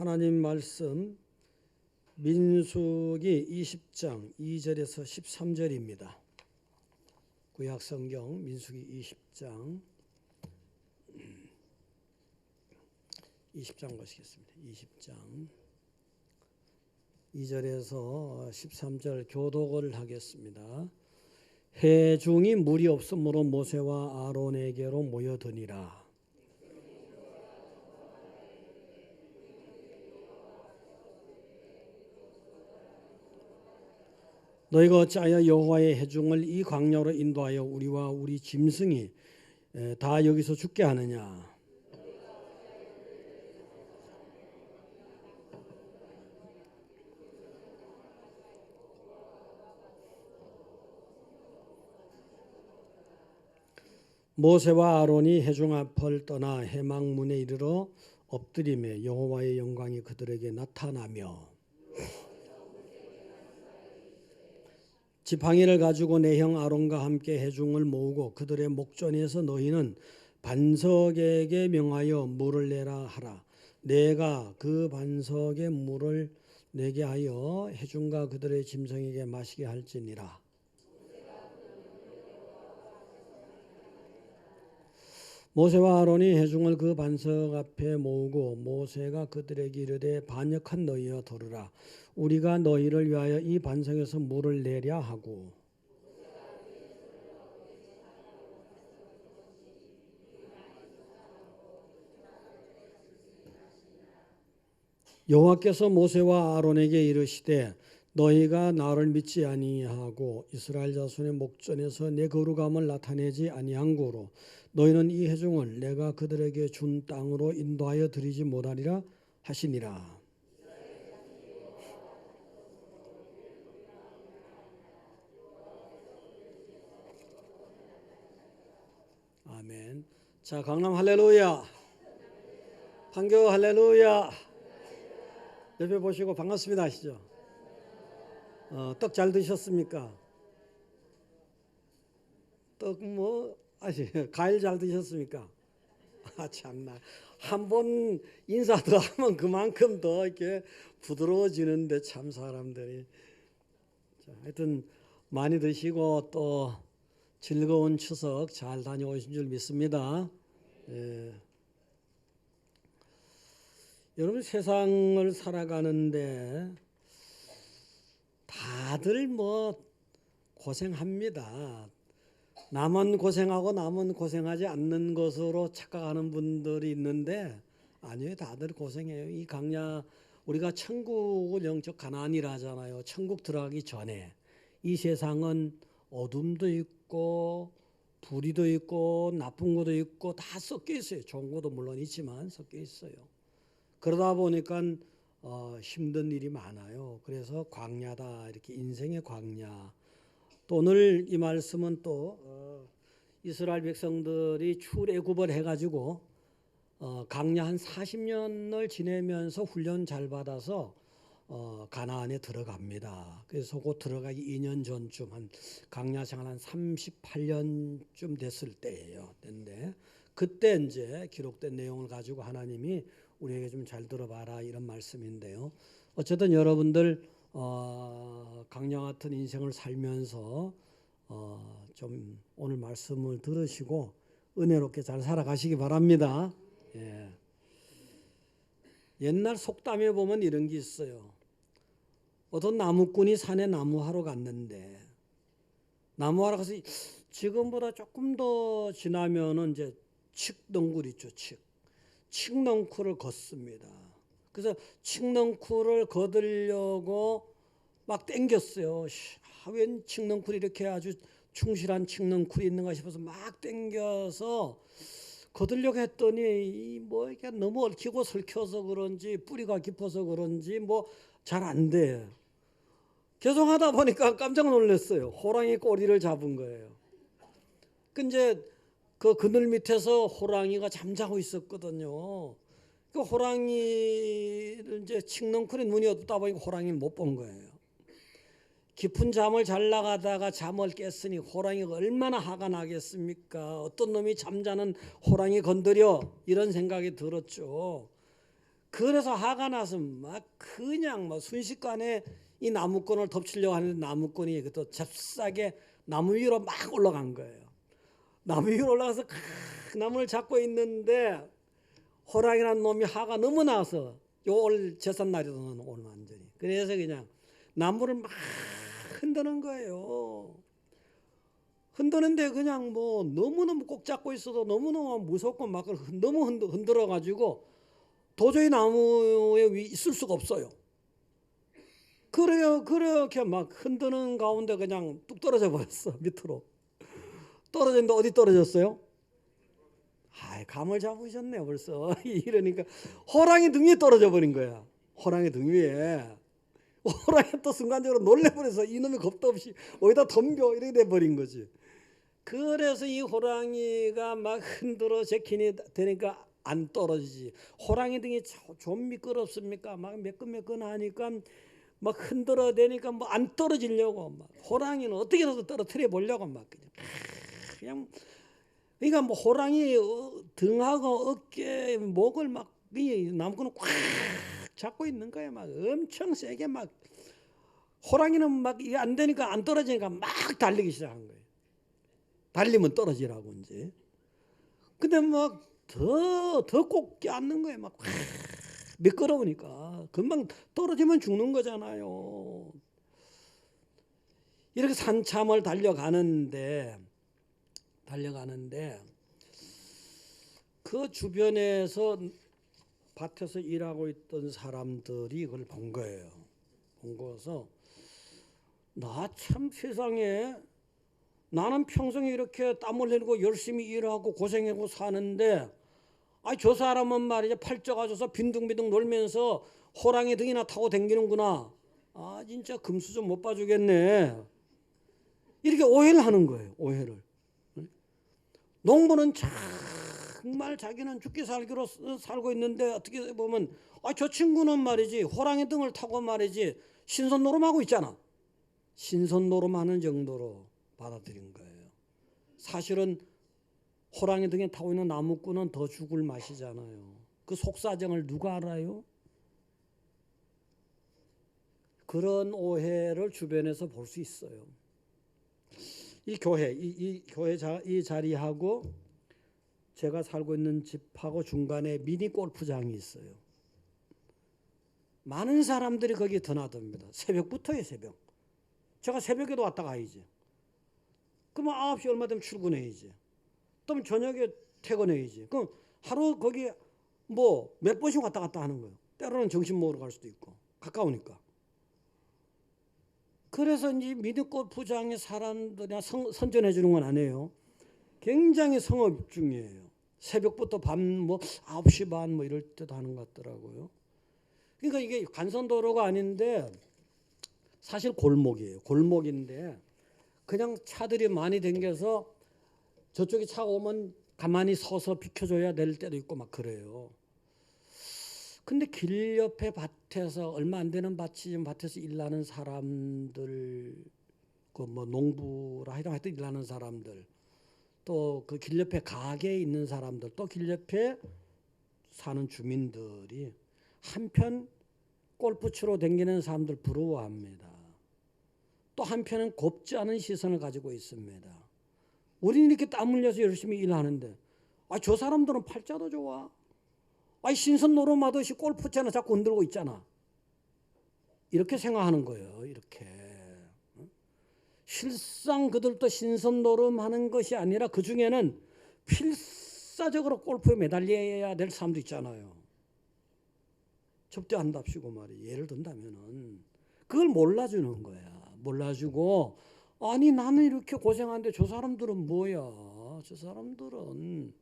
하나님 말씀 민수기 20장 2절에서 13절입니다. 구약성경 민수기 20장 보시겠습니다. 20장 2절에서 13절 교독을 하겠습니다. 회중이 물이 없으므로 모세와 아론에게로 모여드니라. 너희가 어찌하여 여호와의 회중을 이 광야로 인도하여 우리와 우리 짐승이 다 여기서 죽게 하느냐. 모세와 아론이 회중 앞을 떠나 해망문에 이르러 엎드리매 여호와의 영광이 그들에게 나타나며 지팡이를 가지고 내 형 아론과 함께 회중을 모으고 그들의 목전에서 너희는 반석에게 명하여 물을 내라 하라. 내가 그 반석에 물을 내게 하여 회중과 그들의 짐승에게 마시게 할지니라. 모세와 아론이 회중을 그 반석 앞에 모으고 모세가 그들에게 이르되 반역한 너희여 들으라. 우리가 너희를 위하여 이 반석에서 물을 내랴 하고 여호와께서 모세와 아론에게 이르시되 너희가 나를 믿지 아니하고 이스라엘 자손의 목전에서 내 거룩함을 나타내지 아니한 고로 너희는 이 회중을 내가 그들에게 준 땅으로 인도하여 드리지 못하리라 하시니라. 아멘. 자, 강남 할렐루야. 판교 할렐루야. 옆에 보시고 반갑습니다 하시죠. 떡 잘 드셨습니까? 떡 과일 잘 드셨습니까? 참나. 한 번 인사 더 하면 그만큼 더 이렇게 부드러워지는데 참 사람들이. 자, 하여튼 많이 드시고 또 즐거운 추석 잘 다녀오신 줄 믿습니다. 예. 여러분 세상을 살아가는데 다들 고생합니다. 남은 고생하고 남은 고생하지 않는 것으로 착각하는 분들이 있는데 아니에요. 다들 고생해요. 이 강야 우리가 천국을 영적 가나안이라 하잖아요. 천국 들어가기 전에 이 세상은 어둠도 있고 불의도 있고 나쁜 것도 있고 다 섞여 있어요. 좋은 것도 물론 있지만 섞여 있어요. 그러다 보니까 힘든 일이 많아요. 그래서 광야다 이렇게 인생의 광야. 또 오늘 이 말씀은 또 이스라엘 백성들이 출애굽을 해가지고 광야 한 40년을 지내면서 훈련 잘 받아서 가나안에 들어갑니다. 그래서 곧 들어가기 2년 전쯤 한 광야 생활 한 38년쯤 됐을 때예요. 근데 그때 이제 기록된 내용을 가지고 하나님이 우리에게 좀 잘 들어봐라 이런 말씀인데요. 어쨌든 여러분들 강야 같은 인생을 살면서 좀 오늘 말씀을 들으시고 은혜롭게 잘 살아가시기 바랍니다. 예. 옛날 속담에 보면 이런 게 있어요. 어떤 나무꾼이 산에 나무하러 갔는데 나무하러 가서 지금보다 조금 더 지나면은 이제 칡덩굴 있죠. 칡덩굴을 걷습니다. 그래서 칡덩굴을 걷으려고 막 땡겼어요. 웬 칡덩굴이 이렇게 아주 충실한 칡덩굴이 있는가 싶어서 막 땡겨서 걷으려고 했더니 이게 너무 얽히고 설켜서 그런지 뿌리가 깊어서 그런지 잘 안 돼. 계속 하다 보니까 깜짝 놀랐어요. 호랑이 꼬리를 잡은 거예요. 근데 그 그늘 밑에서 호랑이가 잠자고 있었거든요. 그 호랑이를 이제 칡덩굴에 눈이 어둡다 보니까 호랑이를 못 본 거예요. 깊은 잠을 잘 나가다가 잠을 깼으니 호랑이가 얼마나 화가 나겠습니까? 어떤 놈이 잠자는 호랑이 건드려 이런 생각이 들었죠. 그래서 화가 나서 막 그냥 뭐 순식간에 이 나무꾼을 덮치려고 하는데 나무꾼이 또 잽싸게 나무 위로 막 올라간 거예요. 나무 위로 올라가서 나무를 잡고 있는데 호랑이라는 놈이 화가 너무 나서 올 제삿날이던 오늘 완전히 그래서 그냥 나무를 막 흔드는 거예요. 흔드는데 그냥 뭐 너무너무 꼭 잡고 있어도 너무너무 무섭고 막 너무 흔들어 가지고 도저히 나무에 있을 수가 없어요. 그래요. 그렇게 막 흔드는 가운데 그냥 뚝 떨어져 버렸어. 밑으로. 떨어졌는데 어디 떨어졌어요? 아이, 감을 잡으셨네요 벌써. 이러니까 호랑이 등 위에 떨어져 버린 거야. 호랑이 등 위에. 호랑이 또 순간적으로 놀래버려서 이놈이 겁도 없이 어디다 덤벼 이렇게 돼버린 거지. 그래서 이 호랑이가 막 흔들어 제키니 되니까 안 떨어지지. 호랑이 등이 좀 미끄럽습니까? 막 매끈매끈하니까 막 흔들어 대니까 뭐 안 떨어지려고 막 호랑이는 어떻게라도 떨어뜨려 보려고 막 그냥 그러니까 뭐 호랑이 등하고 어깨 목을 막 나무꾼은 꽉 잡고 있는 거야. 막 엄청 세게 막 호랑이는 막 이게 안 되니까 안 떨어지니까 막 달리기 시작한 거예요. 달리면 떨어지라고 이제. 근데 막 더 꼭 껴안는 거예요. 막 미끄러우니까 금방 떨어지면 죽는 거잖아요. 이렇게 산참을 달려가는데 그 주변에서 밭에서 일하고 있던 사람들이 그걸 본 거예요. 본 거서 나 참 세상에 나는 평생 이렇게 땀을 흘리고 열심히 일하고 고생하고 사는데 저 사람은 말이죠 팔쪄 가져서 빈둥빈둥 놀면서 호랑이 등이나 타고 다니는구나. 진짜 금수 좀 못 봐주겠네. 이렇게 오해를 하는 거예요. 오해를. 농부는 정말 자기는 죽기 살기로 살고 있는데 어떻게 보면 저 친구는 말이지 호랑이 등을 타고 말이지 신선 노름하고 있잖아. 신선 노름하는 정도로 받아들인 거예요. 사실은 호랑이 등에 타고 있는 나무꾼은 더 죽을 맛이잖아요. 그 속사정을 누가 알아요? 그런 오해를 주변에서 볼 수 있어요. 이 교회, 이 자리하고 제가 살고 있는 집하고 중간에 미니 골프장이 있어요. 많은 사람들이 거기에 드나듭니다. 새벽부터예요, 새벽. 제가 새벽에도 왔다 가야지. 그러면 9시 얼마 되면 출근해야지. 또 저녁에 퇴근해야지. 그럼 하루 거기 뭐 몇 번씩 왔다 갔다 하는 거예요. 때로는 점심 먹으러 갈 수도 있고 가까우니까. 그래서 이제 미니 골프장에 사람들이 선전해 주는 건 아니에요. 굉장히 성업 중이에요. 새벽부터 밤 뭐 9시 반 뭐 이럴 때도 하는 것 같더라고요. 그러니까 이게 간선도로가 아닌데 사실 골목이에요. 골목인데 그냥 차들이 많이 댕겨서 저쪽에 차가 오면 가만히 서서 비켜줘야 될 때도 있고 막 그래요. 근데 길 옆에 밭에서 얼마 안 되는 밭이 밭에서 일하는 사람들, 그 뭐 농부라 하여튼 일하는 사람들, 또 그 길 옆에 가게에 있는 사람들, 또 길 옆에 사는 주민들이 한편 골프 치러 다니는 사람들 부러워합니다. 또 한편은 곱지 않은 시선을 가지고 있습니다. 우리는 이렇게 땀 흘려서 열심히 일하는데 저 사람들은 팔자도 좋아. 신선 노름하듯이 골프채나 자꾸 흔들고 있잖아. 이렇게 생각하는 거예요. 이렇게. 실상 그들도 신선 노름하는 것이 아니라 그 중에는 필사적으로 골프에 매달려야 될 사람도 있잖아요. 접대한답시고 말이에요. 예를 든다면은 그걸 몰라주는 거야. 몰라주고 나는 이렇게 고생하는데 저 사람들은 뭐야? 저 사람들은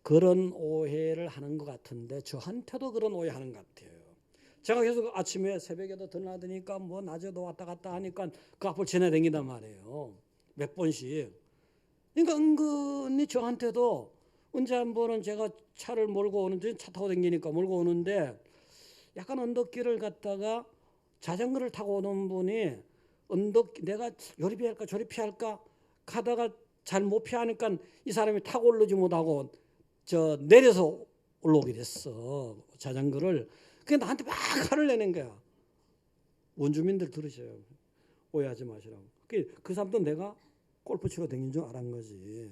그런 오해를 하는 것 같은데 저한테도 그런 오해하는 것 같아요. 제가 계속 아침에 새벽에도 드나드니까 뭐 낮에도 왔다 갔다 하니까 그 앞을 지나다니단 말이에요. 몇 번씩. 그러니까 은근히 저한테도 언제 한 번은 제가 차를 몰고 오는데 차 타고 다니니까 몰고 오는데 약간 언덕길을 갔다가 자전거를 타고 오는 분이 내가 요리 피할까 저리 피할까 가다가 잘 못 피하니까 이 사람이 타고 오르지 못하고 내려서 올라오게 됐어. 자전거를. 그게 나한테 막 화를 내는 거야. 원주민들 들으셔요. 오해하지 마시라고. 그 사람도 내가 골프 치러 다닌 줄 알은 거지.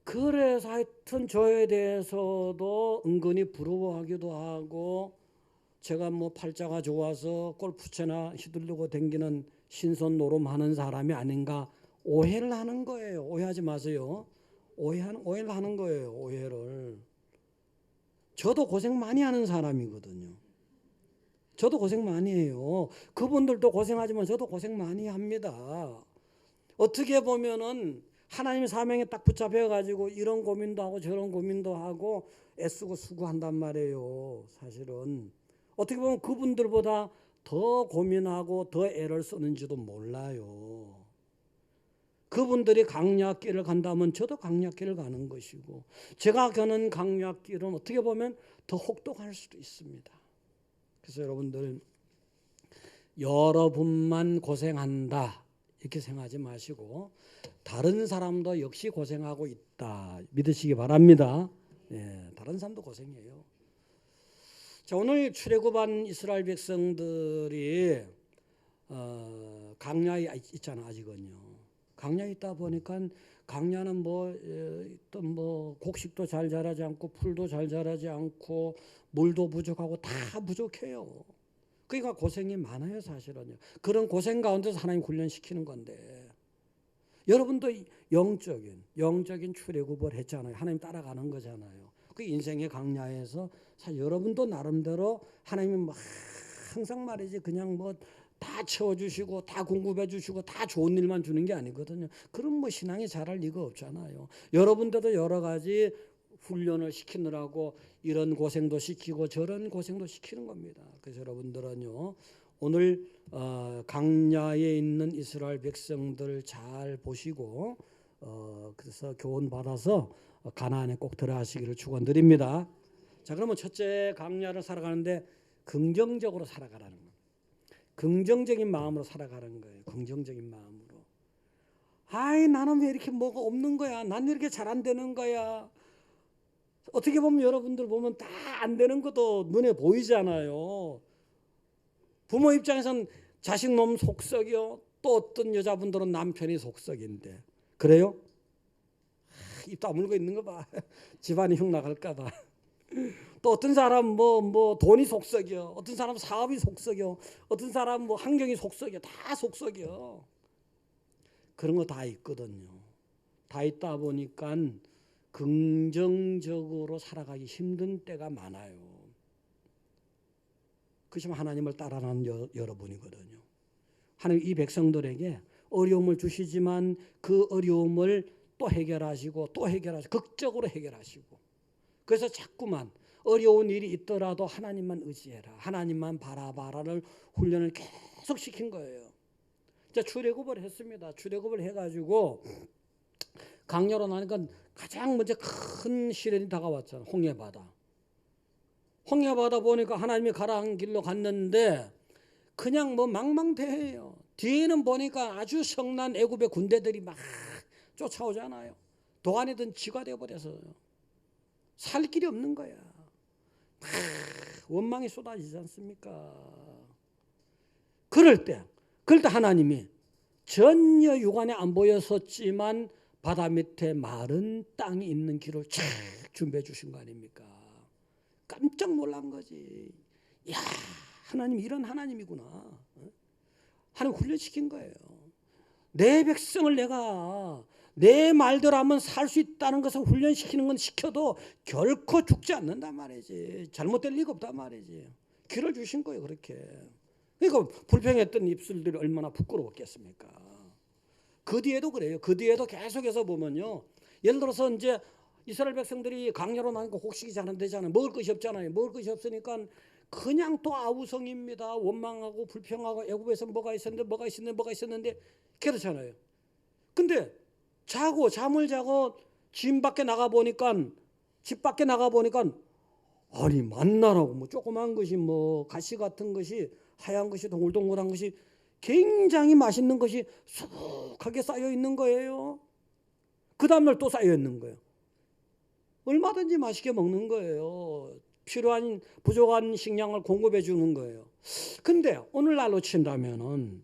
그래서 하여튼 저에 대해서도 은근히 부러워하기도 하고, 제가 뭐 팔자가 좋아서 골프채나 휘두르고 다니는 신선 노름하는 사람이 아닌가 오해를 하는 거예요. 오해하지 마세요. 오해를 하는 거예요. 오해를. 저도 고생 많이 하는 사람이거든요. 저도 고생 많이 해요. 그분들도 고생하지만 저도 고생 많이 합니다. 어떻게 보면은 하나님의 사명에 딱 붙잡혀 가지고 이런 고민도 하고 저런 고민도 하고 애쓰고 수고한단 말이에요. 사실은 어떻게 보면 그분들보다 더 고민하고 더 애를 쓰는지도 몰라요. 그분들이 강약길을 간다면 저도 강약길을 가는 것이고, 제가 가는 강약길은 어떻게 보면 더 혹독할 수도 있습니다. 그래서 여러분들, 여러분만 고생한다 이렇게 생각하지 마시고 다른 사람도 역시 고생하고 있다 믿으시기 바랍니다. 예, 다른 사람도 고생해요. 자, 오늘 출애굽한 이스라엘 백성들이 강야에 있잖아. 아직은요. 강야에 있다 보니까 강야는 뭐 곡식도 잘 자라지 않고 풀도 잘 자라지 않고 물도 부족하고 다 부족해요. 그러니까 고생이 많아요. 사실은요. 그런 고생 가운데서 하나님 훈련시키는 건데, 여러분도 영적인 출애굽을 했잖아요. 하나님 따라가는 거잖아요. 그 인생의 강야에서 사실 여러분도 나름대로 하나님이 막 항상 말이지 그냥 뭐 다 채워주시고 다 공급해주시고 다 좋은 일만 주는 게 아니거든요. 그럼 뭐 신앙이 잘할 리가 없잖아요. 여러분들도 여러 가지 훈련을 시키느라고 이런 고생도 시키고 저런 고생도 시키는 겁니다. 그래서 여러분들은요, 오늘 강야에 있는 이스라엘 백성들 잘 보시고 그래서 교훈 받아서 가나안에 꼭 들어가시기를 축원드립니다. 자, 그러면 첫째, 강야를 살아가는데 긍정적으로 살아가라는 거예요. 긍정적인 마음으로 살아가는 거예요. 긍정적인 마음으로. 아이, 나는 왜 이렇게 뭐가 없는 거야? 난 왜 이렇게 잘 안 되는 거야? 어떻게 보면 여러분들 보면 다 안 되는 것도 눈에 보이잖아요. 부모 입장에선 자식 놈 속썩이요. 또 어떤 여자분들은 남편이 속썩인데. 그래요? 입 다물고 있는 거 봐. 집안이 흉 나갈까 봐. 또 어떤 사람 뭐 돈이 속썩여, 어떤 사람 사업이 속썩여, 어떤 사람 뭐 환경이 속썩여, 다 속썩여. 그런 거 다 있거든요. 다 있다 보니까 긍정적으로 살아가기 힘든 때가 많아요. 그것이 하나님을 따라가는 여러분이거든요. 하나님 이 백성들에게 어려움을 주시지만 그 어려움을 또 해결하시고 또 해결하시고 극적으로 해결하시고, 그래서 자꾸만 어려운 일이 있더라도 하나님만 의지해라, 하나님만 바라봐라를 훈련을 계속 시킨 거예요. 자, 출애굽을 했습니다. 출애굽을 해가지고 강야로 나니까 가장 먼저 큰 시련이 다가왔잖아요. 홍해바다. 홍해바다 보니까 하나님이 가라한 길로 갔는데 그냥 뭐 망망대해요. 뒤에는 보니까 아주 성난 애굽의 군대들이 막 쫓아오잖아요. 도안이든 쥐가 되어버려서 살 길이 없는 거야. 원망이 쏟아지지 않습니까? 그럴 때 하나님이 전혀 육안에 안 보였었지만 바다 밑에 마른 땅이 있는 길을 쫙 준비해 주신 거 아닙니까? 깜짝 놀란 거지. 야, 하나님 이런 하나님이구나. 하나님 훈련시킨 거예요. 내 백성을 내가 내 말대로 하면 살 수 있다는 것을 훈련시키는 건 시켜도 결코 죽지 않는단 말이지. 잘못될 리가 없단 말이지. 길을 주신 거예요. 그렇게. 그러니까 불평했던 입술들이 얼마나 부끄러웠겠습니까? 그 뒤에도 그래요. 그 뒤에도 계속해서 보면요, 예를 들어서 이제 이스라엘 백성들이 강야로 나니까 곡식이 잘 안 되잖아요. 먹을 것이 없잖아요. 먹을 것이 없으니까 그냥 또 아우성입니다. 원망하고 불평하고 애굽에서 뭐가 있었는데 그렇잖아요. 근데 잠을 자고 집 밖에 나가 보니까 아니 만나라고 뭐 조그만 것이 뭐 가시 같은 것이 하얀 것이 동글동글한 것이 굉장히 맛있는 것이 수북하게 쌓여 있는 거예요. 그 다음날 또 쌓여 있는 거예요. 얼마든지 맛있게 먹는 거예요. 필요한 부족한 식량을 공급해 주는 거예요. 근데 오늘날로 친다면은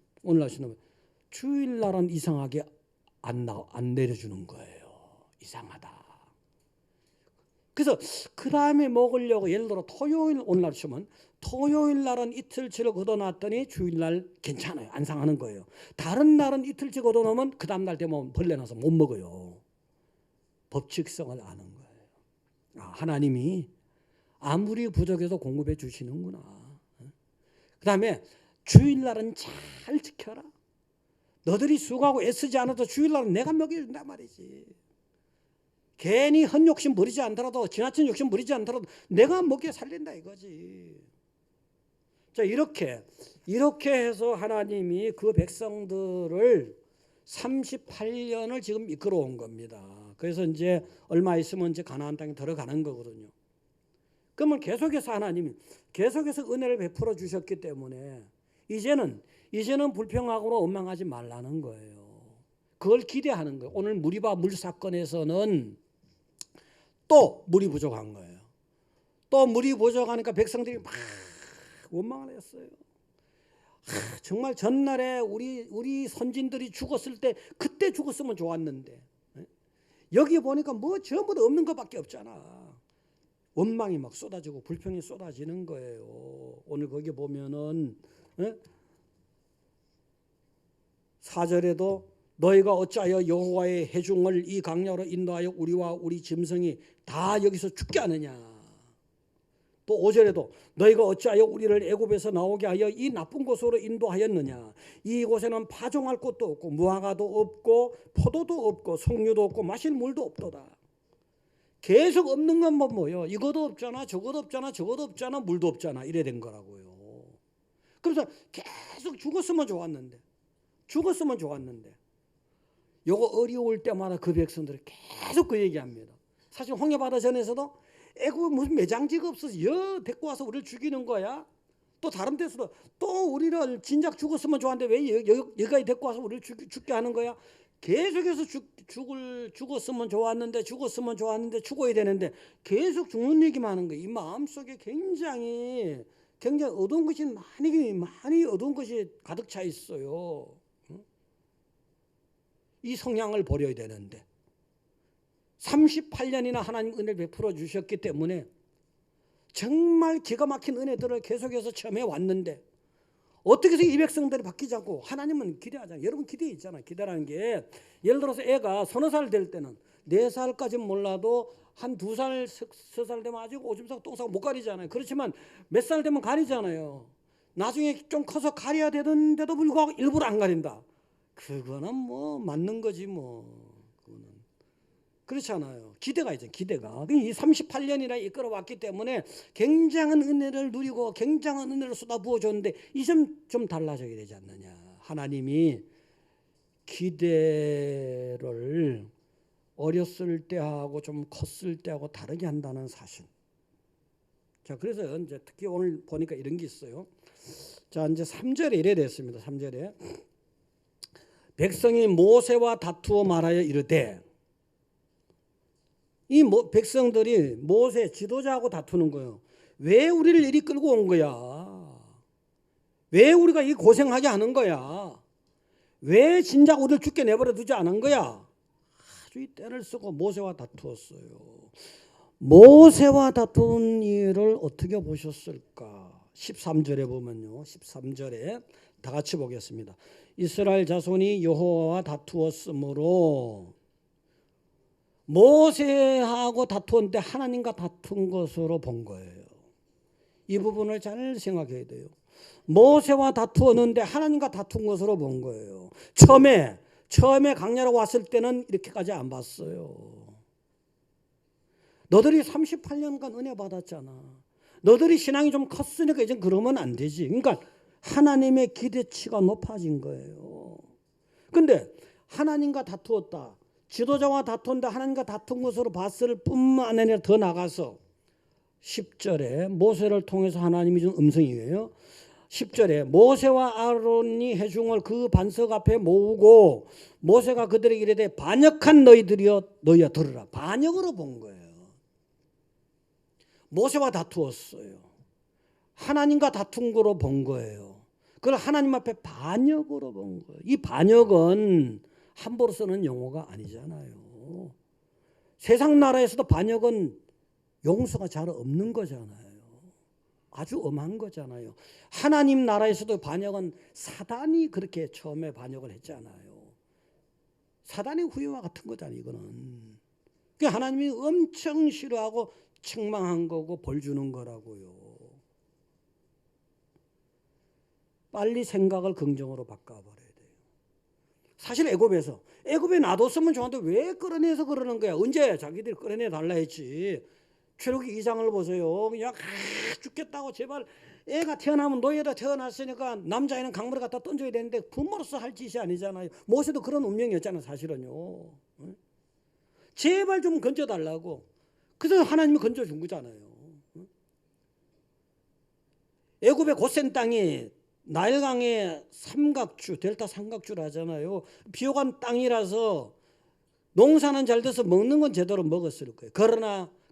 주일날은 이상하게 안 내려주는 거예요. 이상하다. 그래서 그 다음에 먹으려고 예를 들어 토요일 오늘날 치면 토요일 날은 이틀치를 걷어놨더니 주일날 괜찮아요. 안 상하는 거예요. 다른 날은 이틀치 걷어놓으면 그 다음 날 되면 벌레 나서 못 먹어요. 법칙성을 아는 거예요. 하나님이 아무리 부족해도 공급해 주시는구나. 그 다음에 주일날은 잘 지켜라. 너들이 수고하고 애쓰지 않아도 주일날은 내가 먹여준단 말이지. 괜히 헛욕심 부리지 않더라도 지나친 욕심 부리지 않더라도 내가 먹여 살린다 이거지. 자, 이렇게 해서 하나님이 그 백성들을 38년을 지금 이끌어 온 겁니다. 그래서 이제 얼마 있으면 이제 가나안 땅에 들어가는 거거든요. 그러면 계속해서 하나님이 계속해서 은혜를 베풀어 주셨기 때문에 이제는 불평하고 원망하지 말라는 거예요. 그걸 기대하는 거예요. 오늘 무리바 물 사건에서는 또 물이 부족한 거예요. 또 물이 부족하니까 백성들이 막 원망을 했어요. 정말 전날에 우리 선진들이 죽었을 때 그때 죽었으면 좋았는데 여기 보니까 뭐 전부 다 없는 것밖에 없잖아. 원망이 막 쏟아지고 불평이 쏟아지는 거예요. 오늘 거기 보면은 4절에도 너희가 어찌하여 여호와의 회중을 이 강야로 인도하여 우리와 우리 짐승이 다 여기서 죽게 하느냐. 또 5절에도 너희가 어찌하여 우리를 애굽에서 나오게 하여 이 나쁜 곳으로 인도하였느냐. 이곳에는 파종할 곳도 없고 무화과도 없고 포도도 없고 석류도 없고 마실 물도 없도다. 계속 없는 건 뭐예요? 이것도 없잖아, 저것도 없잖아, 저것도 없잖아, 물도 없잖아. 이래 된 거라고요. 그래서 계속 죽었으면 좋았는데 요거 어려울 때마다 그 백성들이 계속 그 얘기합니다. 사실 홍해바다 전에서도 애굽 무슨 매장지가 없어서 데리고 와서 우리를 죽이는 거야. 또 다른 데서도 또 우리를 진작 죽었으면 좋았는데 왜 여기까지 데리고 와서 우리를 죽게 하는 거야. 계속해서 죽었으면 좋았는데 죽어야 되는데 계속 죽는 얘기만 하는 거예요. 이 마음속에 굉장히 어두운 것이 많이 어두운 것이 가득 차 있어요. 이 성향을 버려야 되는데 38년이나 하나님 은혜를 베풀어 주셨기 때문에 정말 기가 막힌 은혜들을 계속해서 체험해 왔는데 어떻게 해서 이 백성들이 바뀌자고 하나님은 기대하잖아요. 여러분 기대 있잖아요. 기대라는 게 예를 들어서 애가 서너 살 될 때는 4살까지는 몰라도 한 2살, 3살 되면 아직 오줌 싸고 똥 싸고 못 가리잖아요. 그렇지만 몇 살 되면 가리잖아요. 나중에 좀 커서 가려야 되는데도 불구하고 일부러 안 가린다. 그거는 뭐 맞는 거지 뭐. 그거는 그렇잖아요. 기대가 있죠. 기대가. 이 38년이나 이끌어 왔기 때문에 굉장한 은혜를 누리고 굉장한 은혜를 쏟아부어 줬는데 이 점 좀 달라져야 되지 않느냐. 하나님이 기대를 어렸을 때하고 좀 컸을 때하고 다르게 한다는 사실. 자, 그래서 이제 특히 오늘 보니까 이런 게 있어요. 자, 이제 3절에 이래 됐습니다. 3절에 백성이 모세와 다투어 말하여 이르되, 이 백성들이 모세 지도자하고 다투는 거예요. 왜 우리를 이리 끌고 온 거야? 왜 우리가 이 고생하게 하는 거야? 왜 진작 우리를 죽게 내버려 두지 않은 거야? 아주 이 때를 쓰고 모세와 다투었어요. 모세와 다툰 일을 어떻게 보셨을까? 13절에 보면요. 13절에 다 같이 보겠습니다. 이스라엘 자손이 여호와와 다투었으므로, 모세하고 다투었는데 하나님과 다툰 것으로 본 거예요. 이 부분을 잘 생각해야 돼요. 모세와 다투었는데 하나님과 다툰 것으로 본 거예요. 처음에 강야로 왔을 때는 이렇게까지 안 봤어요. 너들이 38년간 은혜 받았잖아. 너들이 신앙이 좀 컸으니까 이제 그러면 안 되지. 그러니까 하나님의 기대치가 높아진 거예요. 근데 하나님과 다투었다. 지도자와 다툰다. 하나님과 다툰 것으로 봤을 뿐만 아니라 더 나가서 10절에 모세를 통해서 하나님이 준 음성이에요. 10절에 모세와 아론이 회중을 그 반석 앞에 모으고 모세가 그들에게 이르되 반역한 너희야 들으라. 반역으로 본 거예요. 모세와 다투었어요. 하나님과 다툰 거로 본 거예요. 그걸 하나님 앞에 반역으로 본 거예요. 이 반역은 함부로 쓰는 용어가 아니잖아요. 세상 나라에서도 반역은 용서가 잘 없는 거잖아요. 아주 엄한 거잖아요. 하나님 나라에서도 반역은 사단이 그렇게 처음에 반역을 했잖아요. 사단의 후회와 같은 거잖아요. 이거는. 그러니까 하나님이 엄청 싫어하고 책망한 거고 벌 주는 거라고요. 빨리 생각을 긍정으로 바꿔버려야 돼요. 사실 애굽에 놔뒀으면 좋은데 왜 끌어내서 그러는 거야. 언제 자기들이 끌어내 달라 했지. 출애굽기 2장을 보세요. 그냥 죽겠다고 제발 애가 태어나면 노예로 태어났으니까 남자애는 강물에 갖다 던져야 되는데 부모로서 할 짓이 아니잖아요. 모세도 그런 운명이었잖아요. 사실은요. 제발 좀 건져달라고. 그래서 하나님이 건져준 거잖아요. 애굽의 고센 땅이 나일강의 삼각주, 델타 삼각주라 하잖아요. 비옥한 땅이라서 농사는 잘 돼서 먹는 건 제대로 먹었을 거예요.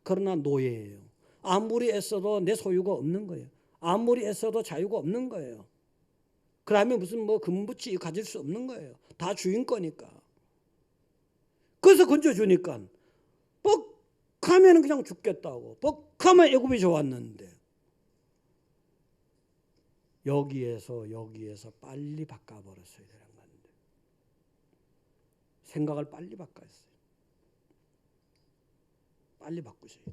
그러나 노예예요. 아무리 애써도 내 소유가 없는 거예요. 아무리 애써도 자유가 없는 거예요. 그러면 무슨 금부치 가질 수 없는 거예요. 다 주인 거니까. 그래서 건져주니까 뻑하면 그냥 죽겠다고. 뻑하면 애굽이 좋았는데 여기에서 빨리 바꿔버렸어야 되는 건데 생각을 빨리 바꿨어요. 빨리 바꾸세요.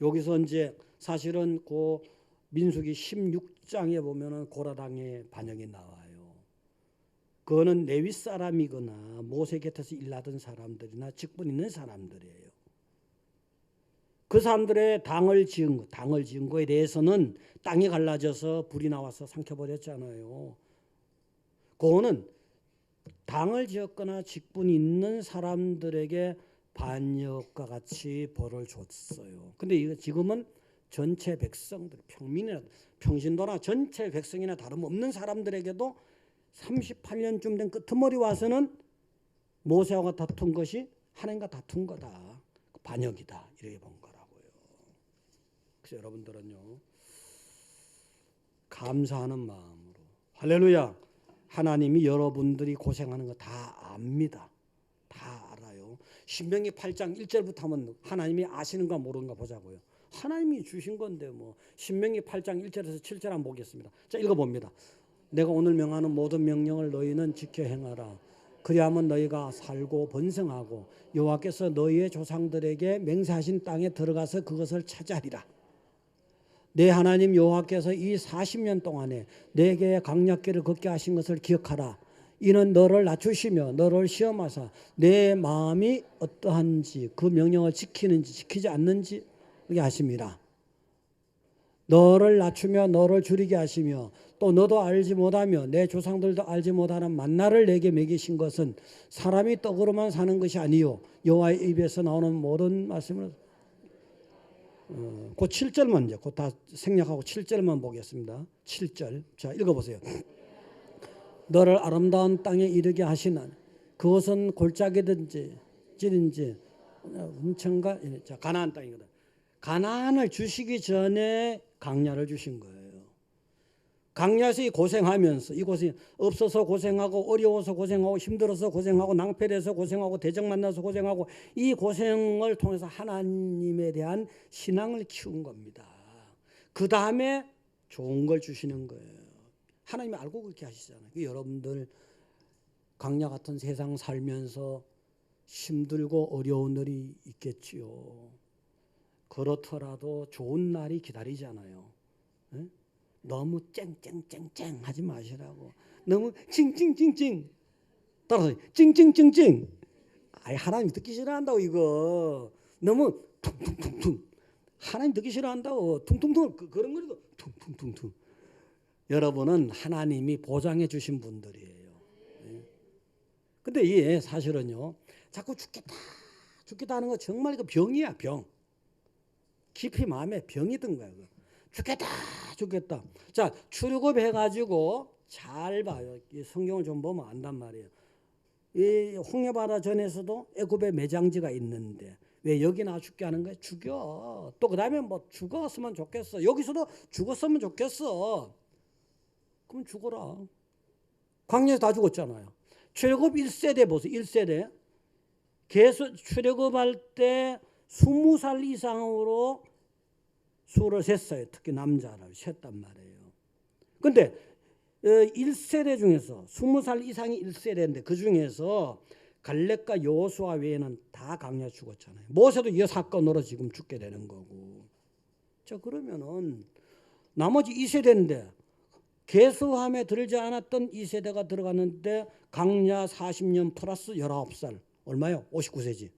여기서 이제 사실은 그 민수기 16장에 보면은 고라당의 반역이 나와요. 그거는 레위 사람이거나 모세 곁에서 일하던 사람들이나 직분 있는 사람들이에요. 그 사람들의 당을 지은 거에 대해서는 땅이 갈라져서 불이 나와서 삼켜버렸잖아요. 그거는 당을 지었거나 직분 있는 사람들에게 반역과 같이 벌을 줬어요. 근데 이거 지금은 전체 백성들, 평신도나 전체 백성이나 다름없는 사람들에게도 38년쯤 된 끄트머리 와서는 모세와 다툰 것이 하나님과 다툰 거다. 반역이다. 이렇게 본 거라고요. 그래서 여러분들은요, 감사하는 마음으로 할렐루야. 하나님이 여러분들이 고생하는 거 다 압니다. 다 알아요. 신명기 8장 1절부터 하면 하나님이 아시는가 모르는가 보자고요. 하나님이 주신 건데 신명기 8장 1절에서 7절 한번 보겠습니다. 자, 읽어봅니다. 내가 오늘 명하는 모든 명령을 너희는 지켜 행하라. 그리하면 너희가 살고 번성하고 여호와께서 너희의 조상들에게 맹세하신 땅에 들어가서 그것을 차지하리라. 내 하나님 여호와께서 이 40년 동안에 내게 강약길을 걷게 하신 것을 기억하라. 이는 너를 낮추시며 너를 시험하사 내 마음이 어떠한지 그 명령을 지키는지 지키지 않는지 그렇게 하십니다. 너를 낮추며 너를 줄이게 하시며 또 너도 알지 못하며 내 조상들도 알지 못하는 만나를 내게 먹이신 것은 사람이 떡으로만 사는 것이 아니요 여호와의 입에서 나오는 모든 말씀을 그 7절만 이제 다 생략하고 7절만 보겠습니다. 7절. 자, 읽어보세요. 너를 아름다운 땅에 이르게 하시는 그것은 골짜기든지 찔인지 은천가 자, 가나안 땅이거든. 가나안을 주시기 전에 강야를 주신 거예요. 강야에서 이 고생하면서 이 고생 없어서 고생하고 어려워서 고생하고 힘들어서 고생하고 낭패돼서 고생하고 대적 만나서 고생하고 이 고생을 통해서 하나님에 대한 신앙을 키운 겁니다. 그 다음에 좋은 걸 주시는 거예요. 하나님이 알고 그렇게 하시잖아요. 여러분들 강야 같은 세상 살면서 힘들고 어려운 날이 있겠지요. 그렇더라도 좋은 날이 기다리잖아요. 네? 너무 쨍쨍쨍쨍 하지 마시라고. 너무 찡찡찡찡 따라서 찡찡찡찡. 아이 하나님 듣기 싫어한다고 이거. 너무 퉁퉁퉁퉁. 하나님 듣기 싫어한다고. 퉁퉁퉁 그런 거라도 퉁퉁퉁퉁. 여러분은 하나님이 보장해 주신 분들이에요. 근데 이게 사실은요. 자꾸 죽겠다 하는 거 정말 이거 병이야, 병. 깊이 마음에 병이 든 거야. 죽겠다. 자, 출애굽해가지고 잘 봐요. 이 성경을 좀 보면 안단 말이에요. 이 홍해바다 전에서도 애굽에 매장지가 있는데 왜 여기나 죽게 하는 거야? 죽여. 또 그 다음에 뭐 죽었으면 좋겠어. 여기서도 죽었으면 좋겠어. 그럼 죽어라. 광야에서 다 죽었잖아요. 출애굽 1세대 보세요. 1세대. 계속 출애굽할 때 20살 이상으로 수를 셌어요. 특히 남자를 셌단 말이에요. 근데 1세대 중에서 20살 이상이 1세대인데 그 중에서 갈렙과 여호수아 외에는 다 광야 죽었잖아요. 모세도 이 사건으로 지금 죽게 되는 거고. 자, 그러면은 나머지 2세대인데 계수함에 들지 않았던 2세대가 들어갔는데 광야 40년 플러스 19살. 얼마요? 59세지.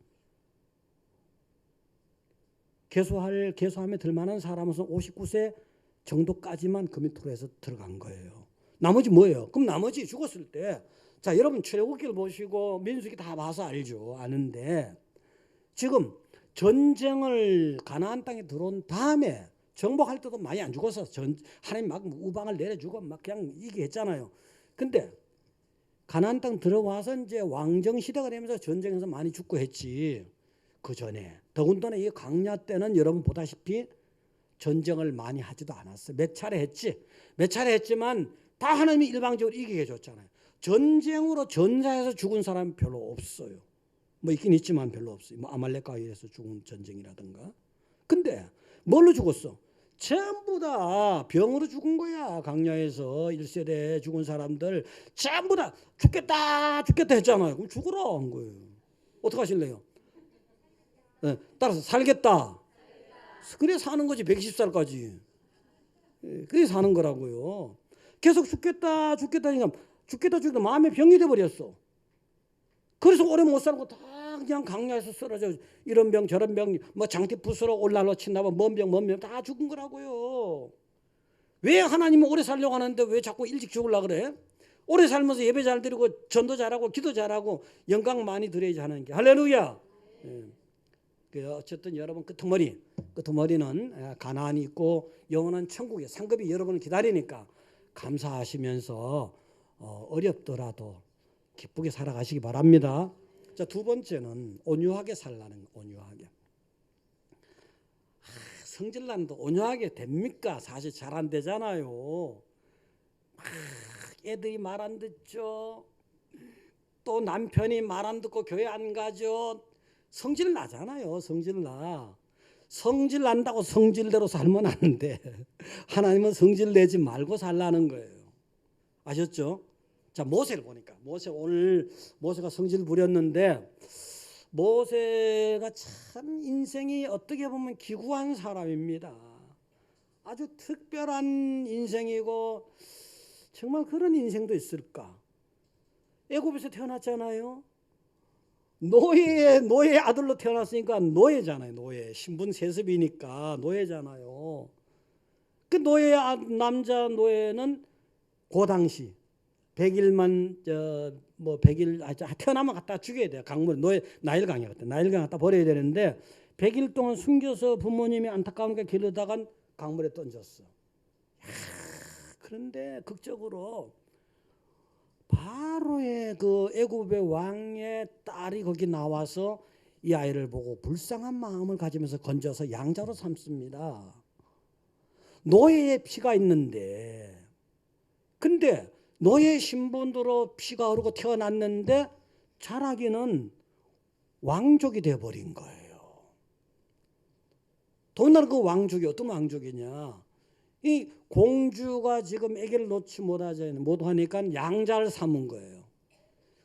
계수함에 들만한 사람은 59세 정도까지만 그 밑으로 해서 들어간 거예요. 나머지 뭐예요? 그럼 나머지 죽었을 때, 자, 여러분 출애굽기를 보시고 민수기 다 봐서 알죠. 아는데 지금 전쟁을 가나안 땅에 들어온 다음에 정복할 때도 많이 안 죽어서 하나님 막 우방을 내려주고 막 그냥 이게 했잖아요. 근데 가나안 땅 들어와서 이제 왕정 시대가 되면서 전쟁에서 많이 죽고 했지. 그 전에 더군다나 이 광야 때는 여러분 보다시피 전쟁을 많이 하지도 않았어요. 몇 차례 했지. 몇 차례 했지만 다 하나님이 일방적으로 이기게 해줬잖아요. 전쟁으로 전사해서 죽은 사람 별로 없어요. 뭐 있긴 있지만 별로 없어요. 뭐 아말렉과 의해서 죽은 전쟁이라든가. 근데 뭘로 죽었어? 전부 다 병으로 죽은 거야. 광야에서 1세대 죽은 사람들 전부 다 죽겠다 했잖아요. 그럼 죽으라 한 거예요. 어떻게 하실래요? 네, 따라서 살겠다. 그래 사는 거지. 120살까지. 그래 사는 거라고요. 계속 죽겠다 하니까 죽겠다 마음에 병이 돼버렸어. 그래서 오래 못 살고 다 그냥 광야에서 쓰러져. 이런 병 저런 병 뭐 장티 부스러 올라로 친다고 뭔 병 다 죽은 거라고요. 왜 하나님은 오래 살려고 하는데 왜 자꾸 일찍 죽으려고 그래? 오래 살면서 예배 잘 드리고 전도 잘하고 기도 잘하고 영광 많이 드려야지 하는 게. 할렐루야. 어쨌든 여러분 끄트머리는 가나안이 있고 영원한 천국에 상급이 여러분을 기다리니까 감사하시면서 어렵더라도 기쁘게 살아가시기 바랍니다. 자, 두 번째는 온유하게 살라는 거. 온유하게. 성질난도 온유하게 됩니까? 사실 잘 안 되잖아요. 애들이 말 안 듣죠. 또 남편이 말 안 듣고 교회 안 가죠. 성질 나잖아요. 성질 나. 성질 난다고 성질대로 살면 안 돼. 하나님은 성질 내지 말고 살라는 거예요. 아셨죠? 자, 모세를 보니까 오늘 모세가 성질 부렸는데 모세가 참 인생이 어떻게 보면 기구한 사람입니다. 아주 특별한 인생이고 정말 그런 인생도 있을까? 애굽에서 태어났잖아요. 노예 아들로 태어났으니까 노예잖아요. 노예. 신분 세습이니까 노예잖아요. 그 남자 노예는 그 당시 100일만 100일 태어나면 갖다 죽여야 돼요. 강물 나일강에 갖다 버려야 되는데 100일 동안 숨겨서 부모님이 안타까우니까 기르다가 강물에 던졌어. 그런데 극적으로 바로의 그 애굽의 왕의 딸이 거기 나와서 이 아이를 보고 불쌍한 마음을 가지면서 건져서 양자로 삼습니다. 노예의 피가 있는데, 근데 노예 신분으로 피가 흐르고 태어났는데 자라기는 왕족이 되어버린 거예요. 더군다나 그 왕족이 어떤 왕족이냐? 이 공주가 지금 아기를 놓지 못하니까 양자를 삼은 거예요.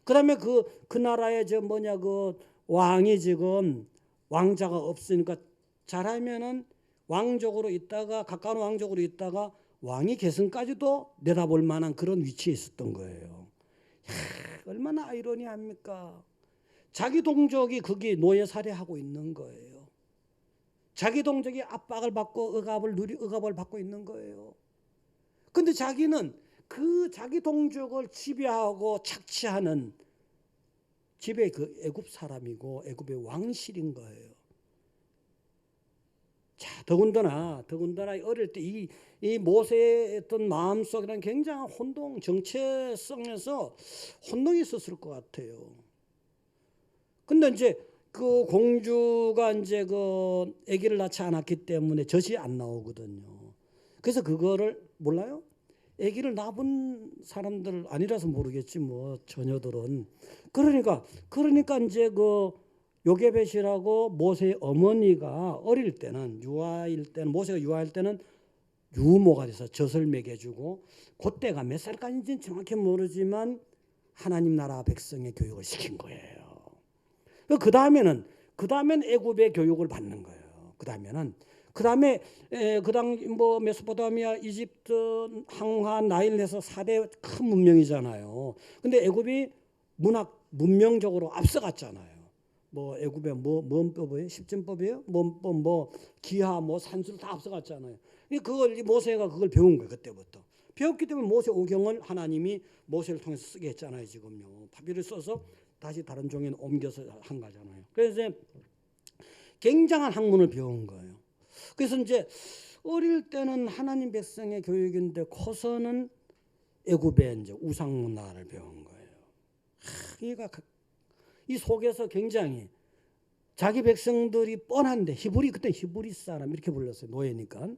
그다음에 그 나라의 그 왕이 지금 왕자가 없으니까 잘하면은 왕족으로 있다가 가까운 왕족으로 있다가 왕이 계승까지도 내다볼 만한 그런 위치에 있었던 거예요. 얼마나 아이러니합니까? 자기 동족이 거기 노예 살해하고 있는 거예요. 자기 동족이 압박을 받고 억압을 받고 있는 거예요. 근데 자기는 그 자기 동족을 지배하고 착취하는 집의 그 애굽 사람이고 애굽의 왕실인 거예요. 자, 더군다나 어릴 때 이 모세의 어떤 마음속에는 굉장한 정체성에서 혼동이 있었을 것 같아요. 근데 이제 그 공주가 이제 그 아기를 낳지 않았기 때문에 젖이 안 나오거든요. 그래서 그거를 몰라요? 아기를 낳은 사람들 아니라서 모르겠지 뭐 처녀들은. 그러니까 이제 그 요게벳이라고 모세의 어머니가 어릴 때는 유아일 때는 모세가 유아일 때는 유모가 돼서 젖을 먹여주고 그때가 몇 살까지인지는 정확히 모르지만 하나님 나라 백성의 교육을 시킨 거예요. 그 다음에는 애굽의 교육을 받는 거예요. 그 다음에 그당 뭐 메소포타미아, 이집트, 항하, 나일에서 4대 큰 문명이잖아요. 근데 애굽이 문명적으로 앞서갔잖아요. 뭐 애굽의 뭔 법이에요? 십전법이에요? 뭐 기하, 뭐 산술 다 앞서갔잖아요. 그걸 모세가 그걸 배운 거예요. 그때부터 배웠기 때문에 모세 오경을 하나님이 모세를 통해서 쓰게 했잖아요. 지금요 파피를 써서 다시 다른 종에 옮겨서 한 거잖아요. 그래서 굉장한 학문을 배운 거예요. 그래서 이제 어릴 때는 하나님 백성의 교육인데 커서는 애굽의 이제 우상 문화를 배운 거예요. 그러니까 이 속에서 굉장히 자기 백성들이 뻔한데 그때 히브리 사람 이렇게 불렀어요. 노예니까.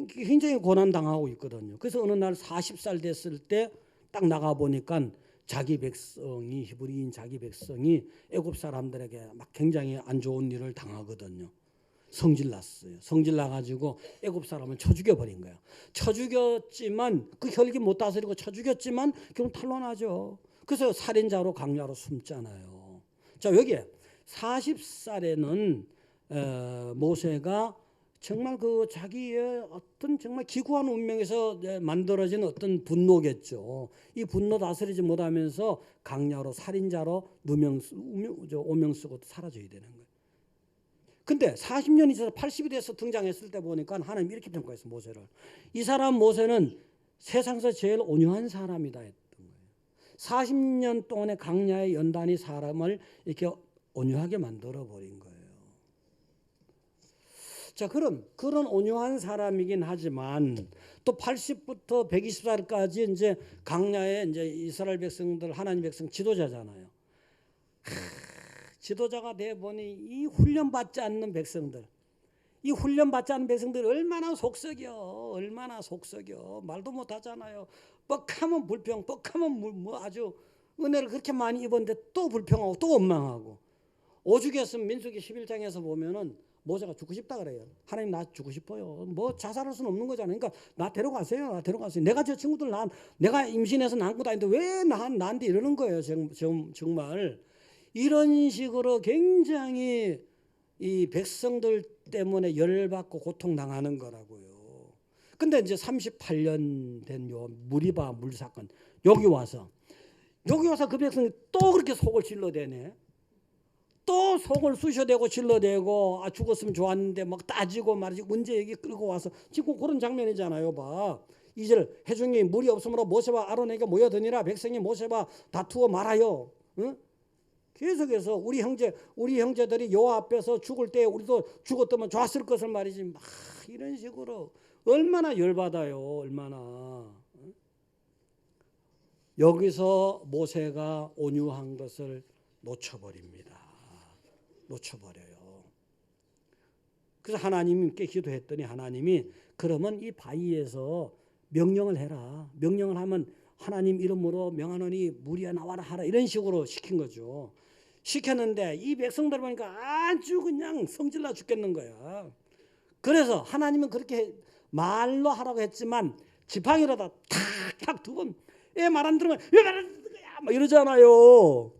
굉장히 고난 당하고 있거든요. 그래서 어느 날 40살 됐을 때 딱 나가 보니까 히브리인 자기 백성이 애굽 사람들에게 막 굉장히 안 좋은 일을 당하거든요. 성질 났어요. 성질 나가지고 애굽 사람을 쳐 죽여버린 거예요. 쳐 죽였지만 그 혈기 못 다스리고 쳐 죽였지만 결국 탄로나죠. 그래서 살인자로 강야로 숨잖아요. 자 여기에 40살에는 모세가 정말 그 자기의 어떤 정말 기구한 운명에서 만들어진 어떤 분노겠죠. 이 분노 다스리지 못하면서 강야로 살인자로 오명 쓰고 사라져야 되는 거예요. 근데 40년이 지나서 80이 돼서 등장했을 때 보니까 하나님 이렇게 평가했어요. 모세를. 이 사람 모세는 세상에서 제일 온유한 사람이다 했던 거예요. 40년 동안의 강야의 연단이 사람을 이렇게 온유하게 만들어 버린 거예요. 자, 그런 온유한 사람이긴 하지만 또 80부터 120살까지 이제 강야의 이제 이스라엘 백성들 하나님 백성 지도자잖아요. 지도자가 돼 보니 이 훈련 받지 않는 백성들, 얼마나 속썩여, 말도 못 하잖아요. 뻑하면 불평, 뻑하면 뭐 아주 은혜를 그렇게 많이 입었는데 또 불평하고 또 원망하고. 오죽했으면 민수기 11장에서 보면은 모세가 죽고 싶다 그래요. 하나님 나 죽고 싶어요. 뭐 자살할 수는 없는 거잖아요. 그러니까 나 데려가세요. 내가 저 친구들 내가 임신해서 낳은 것도 아닌데 왜 나한테 이러는 거예요. 정말 이런 식으로 굉장히 이 백성들 때문에 열받고 고통당하는 거라고요. 근데 이제 38년 된 요 무리바 물사건 여기 와서 그 백성이 또 그렇게 속을 질러대네. 또 속을 쑤셔대고 질러대고 죽었으면 좋았는데 막 따지고 말이지 문제 얘기 끌고 와서 지금 그런 장면이잖아요. 봐. 2절 회중이 물이 없으므로 모세와 아론에게 모여드니라 백성이 모세와 다투어 말하여. 응? 계속해서 우리 형제들이 여호와 앞에서 죽을 때 우리도 죽었다면 좋았을 것을 말이지. 막 이런 식으로 얼마나 열받아요. 얼마나. 여기서 모세가 온유한 것을 놓쳐버립니다. 그래서 하나님께 기도했더니 하나님이 그러면 이 바위에서 명령을 해라. 명령을 하면 하나님 이름으로 명하노니 무리야 나와라 하라. 이런 식으로 시킨 거죠. 시켰는데 이 백성들 보니까 아주 그냥 성질나 죽겠는 거야. 그래서 하나님은 그렇게 말로 하라고 했지만 지팡이로다 탁탁 두 번 왜 말 안 들으면 왜 말 안 듣는 거야 막 이러잖아요.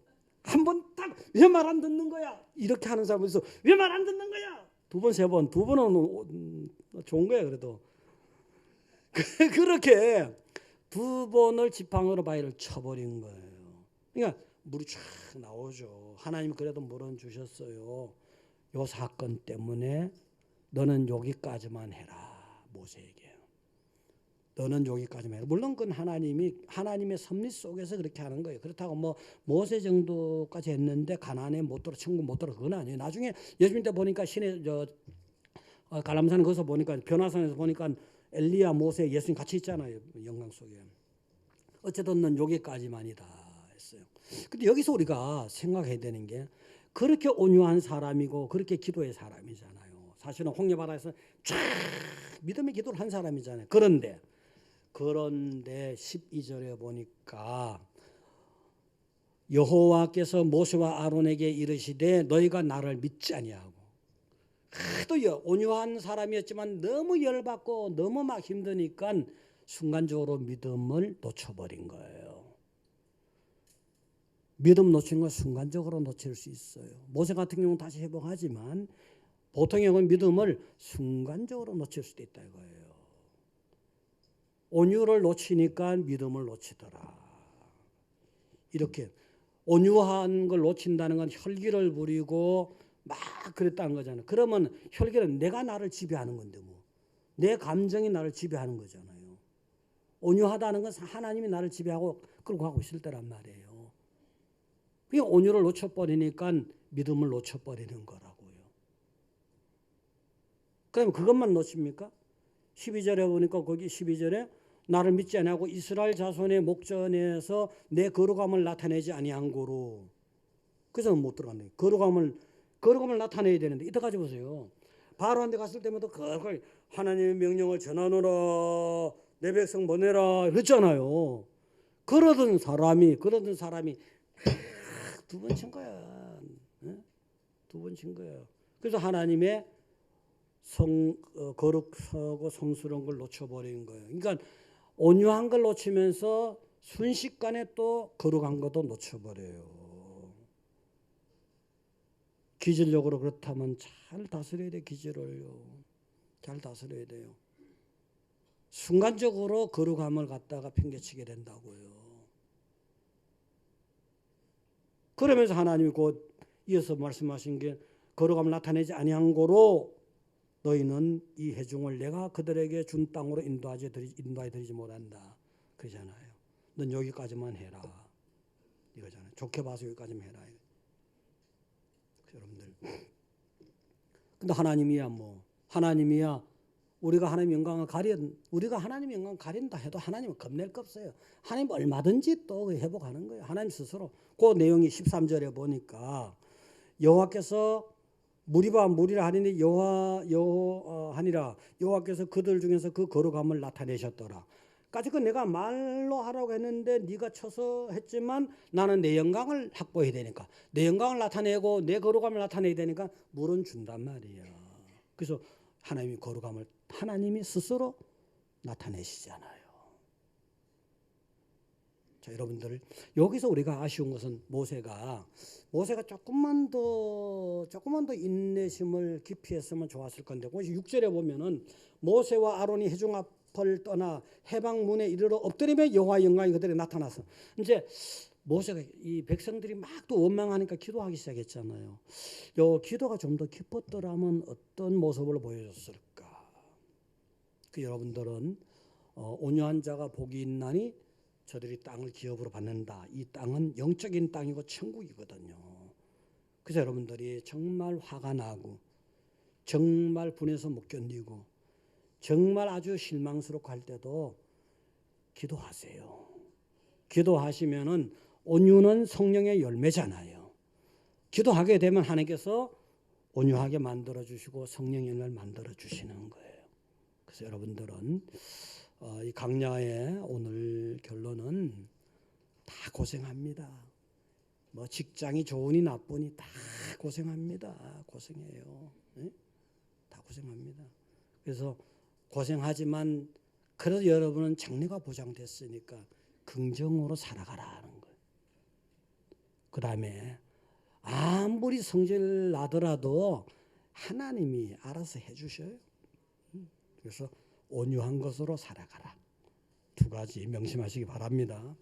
한 번 딱 왜 말 안 듣는 거야 이렇게 하는 사람이 있어. 왜 말 안 듣는 거야 두 번 세 번 두 번은 좋은 거야. 그래도 그렇게 두 번을 지팡이로 바위를 쳐버린 거예요. 그러니까 물이 쫙 나오죠. 하나님 그래도 물은 주셨어요. 요 사건 때문에 너는 여기까지만 해라. 모세에게 너는 여기까지만 해라. 물론 그건 하나님의 섭리 속에서 그렇게 하는 거예요. 그렇다고 뭐 모세 정도까지 했는데 가나안에 못 들어 천국 못 들어 그건 아니에요. 나중에 예수님 때 보니까 시내 갈람산 거기서 보니까 변화산에서 보니까 엘리야 모세 예수님 같이 있잖아요. 영광 속에. 어쨌든 넌 여기까지만이다 했어요. 근데 여기서 우리가 생각해야 되는 게 그렇게 온유한 사람이고 그렇게 기도의 사람이잖아요. 사실은 홍해바다에서 쫙 믿음의 기도를 한 사람이잖아요. 그런데 12절에 보니까 여호와께서 모세와 아론에게 이르시되 너희가 나를 믿지 아니하고, 하도 온유한 사람이었지만 너무 열받고 너무 막 힘드니까 순간적으로 믿음을 놓쳐버린 거예요. 믿음 놓치는 건 순간적으로 놓칠 수 있어요. 모세 같은 경우는 다시 회복하지만 보통의 경우는 믿음을 순간적으로 놓칠 수도 있다 이거예요. 온유를 놓치니까 믿음을 놓치더라. 이렇게 온유한 걸 놓친다는 건 혈기를 부리고 막 그랬다는 거잖아요. 그러면 혈기는 내가 나를 지배하는 건데 뭐. 내 감정이 나를 지배하는 거잖아요. 온유하다는 건 하나님이 나를 지배하고 끌고 가고 있을 때란 말이에요. 그게 온유를 놓쳐버리니까 믿음을 놓쳐버리는 거라고요. 그럼 그것만 놓칩니까? 12절에 보니까 거기 12절에 나를 믿지 아니하고 이스라엘 자손의 목전에서 내 거룩함을 나타내지 아니한 고로. 그래서 못 들어갔네. 거룩함을 나타내야 되는데 이때까지 보세요. 바로한테 갔을 때마다 그걸 하나님의 명령을 전하노라 내 백성 보내라 그랬잖아요. 그러던 사람이 두 번 친 거야. 두 번 친 거예요. 그래서 하나님의 거룩하고 성스러운 걸 놓쳐버린 거예요. 그러니까 온유한 걸 놓치면서 순식간에 또 거룩한 것도 놓쳐버려요. 기질적으로 그렇다면 잘 다스려야 돼. 기질을요. 잘 다스려야 돼요. 순간적으로 거룩함을 갖다가 팽개치게 된다고요. 그러면서 하나님이 곧 이어서 말씀하신 게 거룩함을 나타내지 아니한 고로 너희는 이 회중을 내가 그들에게 준 땅으로 인도하여 드리지 못한다. 그러잖아요. 넌 여기까지만 해라. 이거잖아요. 좋게 봐서 여기까지만 해라. 여러분들. 근데 하나님이야 우리가 하나님 영광을 가린다 해도 하나님은 겁낼 거 없어요. 하나님 얼마든지 또 회복하는 거예요. 하나님 스스로. 그 내용이 13절에 보니까 여호와께서 무리라 하리니 여호와께서 그들 중에서 그 거룩함을 나타내셨더라. 까짓건 내가 말로 하라고 했는데 네가 쳐서 했지만 나는 내 영광을 확보해야 되니까 내 영광을 나타내고 내 거룩함을 나타내야 되니까 물은 준단 말이야. 그래서 하나님이 거룩함을 하나님이 스스로 나타내시잖아요. 자, 여러분들 여기서 우리가 아쉬운 것은 모세가 조금만 더 인내심을 깊이 했으면 좋았을 건데 6절에 보면은 모세와 아론이 회중 앞을 떠나 해방문에 이르러 엎드리며 여호와 영광이 그들에게 나타나서 이제 모세가 이 백성들이 막 또 원망하니까 기도하기 시작했잖아요. 요 기도가 좀 더 깊었더라면 어떤 모습을 보여줬을까? 여러분들은 온유한 자가 복이 있나니 저들이 땅을 기업으로 받는다. 이 땅은 영적인 땅이고 천국이거든요. 그래서 여러분들이 정말 화가 나고 정말 분해서 못 견디고 정말 아주 실망스럽고 할 때도 기도하세요. 기도하시면은 온유는 성령의 열매잖아요. 기도하게 되면 하나님께서 온유하게 만들어 주시고 성령의 열매를 만들어 주시는 거예요. 그래서 여러분들은 이 강야의 오늘 결론은 다 고생합니다. 뭐 직장이 좋으니 나쁘니 다 고생합니다. 고생해요. 네? 다 고생합니다. 그래서 고생하지만 그래도 여러분은 장래가 보장됐으니까 긍정으로 살아가라는 거예요. 그 다음에 아무리 성질 나더라도 하나님이 알아서 해주셔요. 그래서 온유한 것으로 살아가라. 두 가지 명심하시기 바랍니다.